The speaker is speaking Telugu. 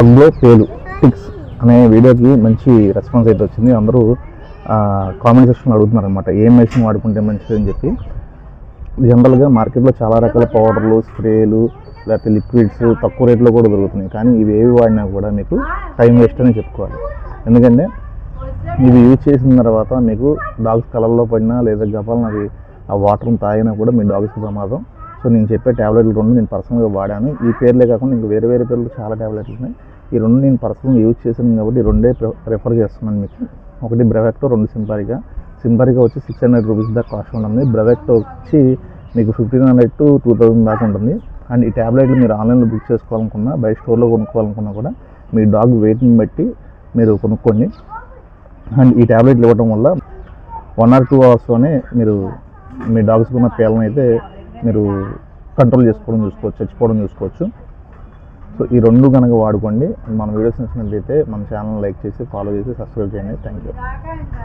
అందులో పేలు టిక్స్ అనే వీడియోకి మంచి రెస్పాన్స్ అయితే వచ్చింది. అందరూ కామెంట్ సెక్షన్లో అడుగుతున్నారు అనమాట, ఏ మెడిసిన్ వాడుకుంటే మంచిది అని చెప్పి. జనరల్గా మార్కెట్లో చాలా రకాల పౌడర్లు, స్ప్రేలు, లేకపోతే లిక్విడ్స్ తక్కువ రేట్లో కూడా దొరుకుతున్నాయి. కానీ ఇవి ఏవి వాడినా కూడా మీకు టైం వేస్ట్ అని చెప్పుకోవాలి. ఎందుకంటే ఇవి యూజ్ చేసిన తర్వాత మీకు డాగ్స్ కలర్లో పడినా లేదా గపాలను అవి ఆ వాటర్ని తాగినా కూడా మీ డాగ్స్కి ప్రమాదం. సో నేను చెప్పే ట్యాబ్లెట్లు రెండు నేను పర్సనల్గా వాడాను. ఈ పేర్లే కాకుండా ఇంకా వేరే వేరే పేర్లు చాలా ట్యాబ్లెట్లు ఉన్నాయి. ఈ రెండు నేను పర్సనల్గా యూజ్ చేశాను కాబట్టి రెండే ప్రిఫర్ చేస్తున్నాను మీకు. ఒకటి బ్రెవెక్టో, రెండు సింపారికా. సింపారికా వచ్చి 600 రూపీస్ దాకా కాస్ట్ ఉంటుంది. బ్రెవెక్టో వచ్చి మీకు 1500 to 2000 దాకా ఉంటుంది. అండ్ ఈ ట్యాబ్లెట్లు మీరు ఆన్లైన్లో బుక్ చేసుకోవాలనుకున్నా, బయట స్టోర్లో కొనుక్కోవాలనుకున్నా కూడా మీ డాగ్ వెయిట్ని బట్టి మీరు కొనుక్కోండి. అండ్ ఈ ట్యాబ్లెట్లు ఇవ్వడం వల్ల 1 or 2 అవర్స్లోనే మీరు మీ డాగ్స్కి ఉన్న పేలను అయితే మీరు కంట్రోల్ చేసుకోవచ్చు, చచ్చిపోవడం చూసుకోవచ్చు. సో ఈ రెండు కనుక వాడుకోండి. మన వీడియోస్ నచ్చినట్లయితే మన ఛానల్ లైక్ చేసి, ఫాలో చేసి, సబ్స్క్రైబ్ చేయండి. Thank you.